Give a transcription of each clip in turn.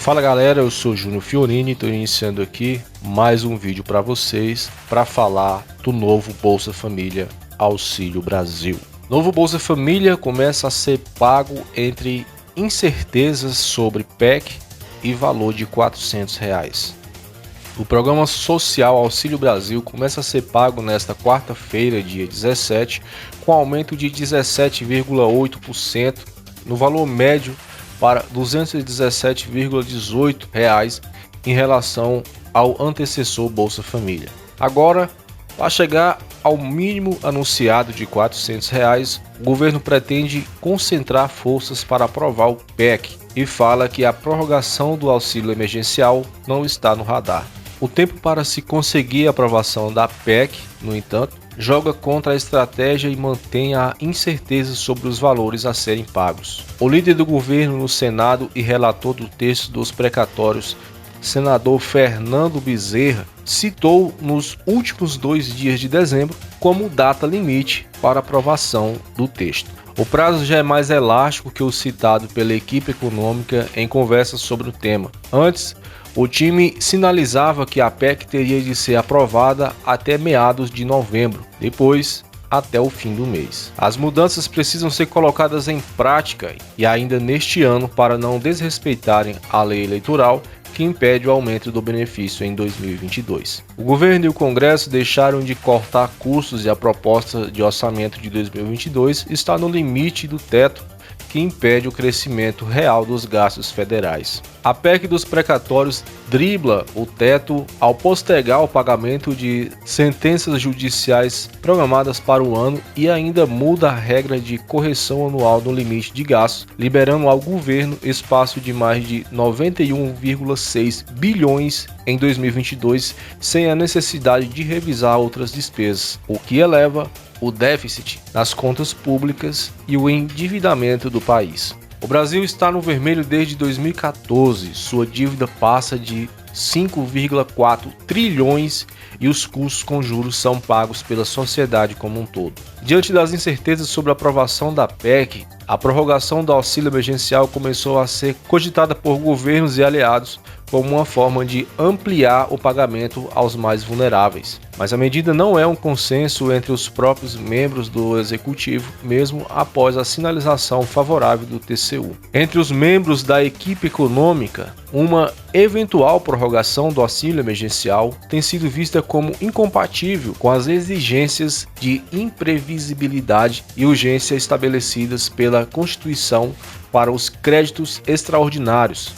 Fala galera, eu sou Júnior Fiorini, estou iniciando aqui mais um vídeo para vocês para falar do novo Bolsa Família Auxílio Brasil. Novo Bolsa Família começa a ser pago entre incertezas sobre PEC e valor de R$400. O Programa Social Auxílio Brasil começa a ser pago nesta quarta-feira, dia 17, com aumento de 17,8% no valor médio para R$ 217,18 em relação ao antecessor Bolsa Família. Agora, para chegar ao mínimo anunciado de R$ 400, o governo pretende concentrar forças para aprovar o PEC e fala que a prorrogação do auxílio emergencial não está no radar. O tempo para se conseguir a aprovação da PEC, no entanto, joga contra a estratégia e mantém a incerteza sobre os valores a serem pagos. O líder do governo no Senado e relator do texto dos precatórios, senador Fernando Bezerra, citou nos últimos 2 dias de dezembro como data limite para aprovação do texto. O prazo já é mais elástico que o citado pela equipe econômica em conversas sobre o tema. Antes, o time sinalizava que a PEC teria de ser aprovada até meados de novembro, depois até o fim do mês. As mudanças precisam ser colocadas em prática e ainda neste ano para não desrespeitarem a lei eleitoral que impede o aumento do benefício em 2022. O governo e o Congresso deixaram de cortar custos e a proposta de orçamento de 2022 está no limite do teto que impede o crescimento real dos gastos federais. A PEC dos precatórios dribla o teto ao postergar o pagamento de sentenças judiciais programadas para o ano e ainda muda a regra de correção anual no limite de gastos, liberando ao governo espaço de mais de 91,6 bilhões em 2022, sem a necessidade de revisar outras despesas, o que eleva o déficit nas contas públicas e o endividamento do país. O Brasil está no vermelho desde 2014, sua dívida passa de 5,4 trilhões e os custos com juros são pagos pela sociedade como um todo. Diante das incertezas sobre a aprovação da PEC, a prorrogação do auxílio emergencial começou a ser cogitada por governos e aliados como uma forma de ampliar o pagamento aos mais vulneráveis. Mas a medida não é um consenso entre os próprios membros do Executivo, mesmo após a sinalização favorável do TCU. Entre os membros da equipe econômica, uma eventual prorrogação do auxílio emergencial tem sido vista como incompatível com as exigências de imprevisibilidade e urgência estabelecidas pela Constituição para os créditos extraordinários,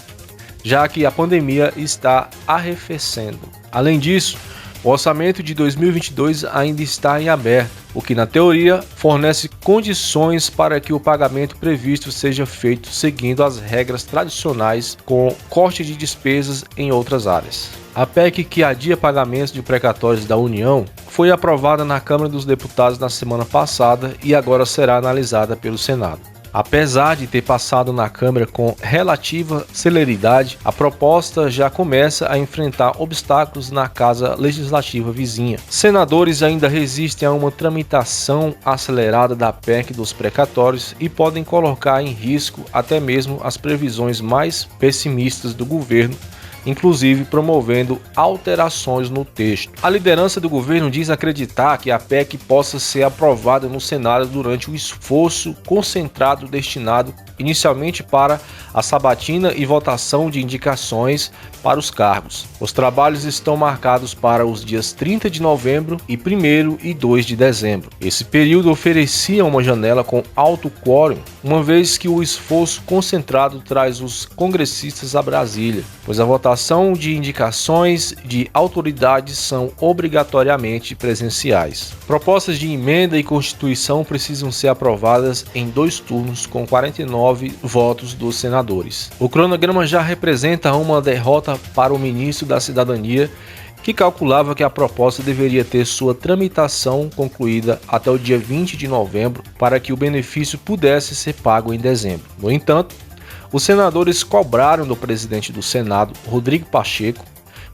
já que a pandemia está arrefecendo. Além disso, o orçamento de 2022 ainda está em aberto, o que na teoria fornece condições para que o pagamento previsto seja feito seguindo as regras tradicionais com corte de despesas em outras áreas. A PEC que adia pagamentos de precatórios da União foi aprovada na Câmara dos Deputados na semana passada e agora será analisada pelo Senado. Apesar de ter passado na Câmara com relativa celeridade, a proposta já começa a enfrentar obstáculos na Casa Legislativa vizinha. Senadores ainda resistem a uma tramitação acelerada da PEC dos precatórios e podem colocar em risco até mesmo as previsões mais pessimistas do governo, inclusive promovendo alterações no texto. A liderança do governo diz acreditar que a PEC possa ser aprovada no Senado durante o esforço concentrado destinado inicialmente para a sabatina e votação de indicações para os cargos. Os trabalhos estão marcados para os dias 30 de novembro e 1º e 2 de dezembro. Esse período oferecia uma janela com alto quórum, uma vez que o esforço concentrado traz os congressistas a Brasília, pois a votação de indicações de autoridades são obrigatoriamente presenciais. Propostas de emenda e constituição precisam ser aprovadas em 2 turnos com 49 votos dos senadores. O cronograma já representa uma derrota para o ministro da Cidadania, que calculava que a proposta deveria ter sua tramitação concluída até o dia 20 de novembro para que o benefício pudesse ser pago em dezembro. No entanto, os senadores cobraram do presidente do Senado, Rodrigo Pacheco,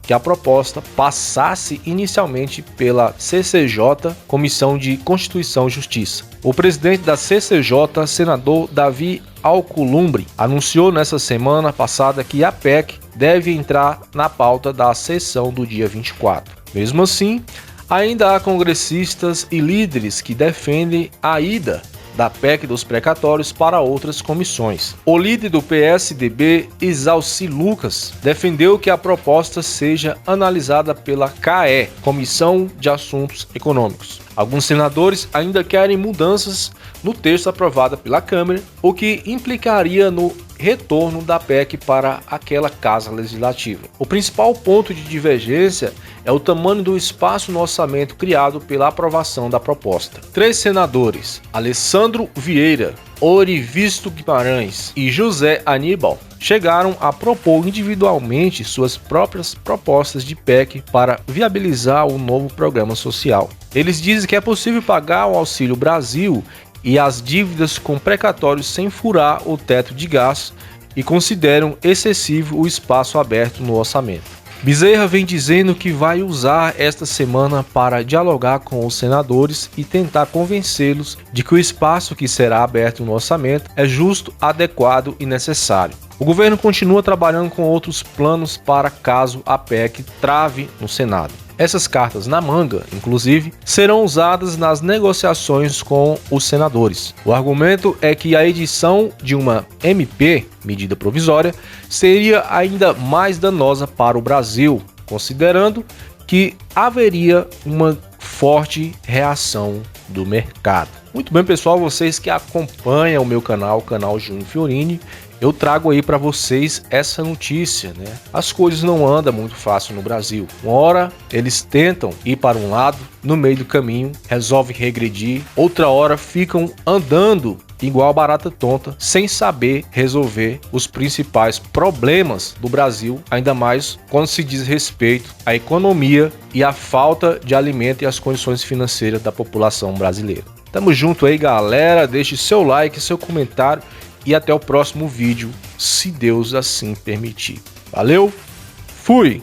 que a proposta passasse inicialmente pela CCJ, Comissão de Constituição e Justiça. O presidente da CCJ, senador Davi Alcolumbre, anunciou nessa semana passada que a PEC deve entrar na pauta da sessão do dia 24. Mesmo assim, ainda há congressistas e líderes que defendem a ida da PEC dos precatórios para outras comissões. O líder do PSDB, Isalci Lucas, defendeu que a proposta seja analisada pela CAE, Comissão de Assuntos Econômicos. Alguns senadores ainda querem mudanças no texto aprovado pela Câmara, o que implicaria no retorno da PEC para aquela casa legislativa. O principal ponto de divergência é o tamanho do espaço no orçamento criado pela aprovação da proposta. 3 senadores, Alessandro Vieira, Orivisto Guimarães e José Aníbal, chegaram a propor individualmente suas próprias propostas de PEC para viabilizar o novo programa social. Eles dizem que é possível pagar o Auxílio Brasil e as dívidas com precatórios sem furar o teto de gastos e consideram excessivo o espaço aberto no orçamento. Bezerra vem dizendo que vai usar esta semana para dialogar com os senadores e tentar convencê-los de que o espaço que será aberto no orçamento é justo, adequado e necessário. O governo continua trabalhando com outros planos para caso a PEC trave no Senado. Essas cartas na manga, inclusive, serão usadas nas negociações com os senadores. O argumento é que a edição de uma MP, medida provisória, seria ainda mais danosa para o Brasil, considerando que haveria uma forte reação do mercado. Muito bem, pessoal, vocês que acompanham o meu canal, o canal Júnior Fiorini, eu trago aí para vocês essa notícia, né? As coisas não andam muito fácil no Brasil. Uma hora eles tentam ir para um lado, no meio do caminho resolvem regredir, outra hora ficam andando igual barata tonta, sem saber resolver os principais problemas do Brasil, ainda mais quando se diz respeito à economia e à falta de alimento e as condições financeiras da população brasileira. Tamo junto aí, galera, deixe seu like, seu comentário e até o próximo vídeo, se Deus assim permitir. Valeu, fui!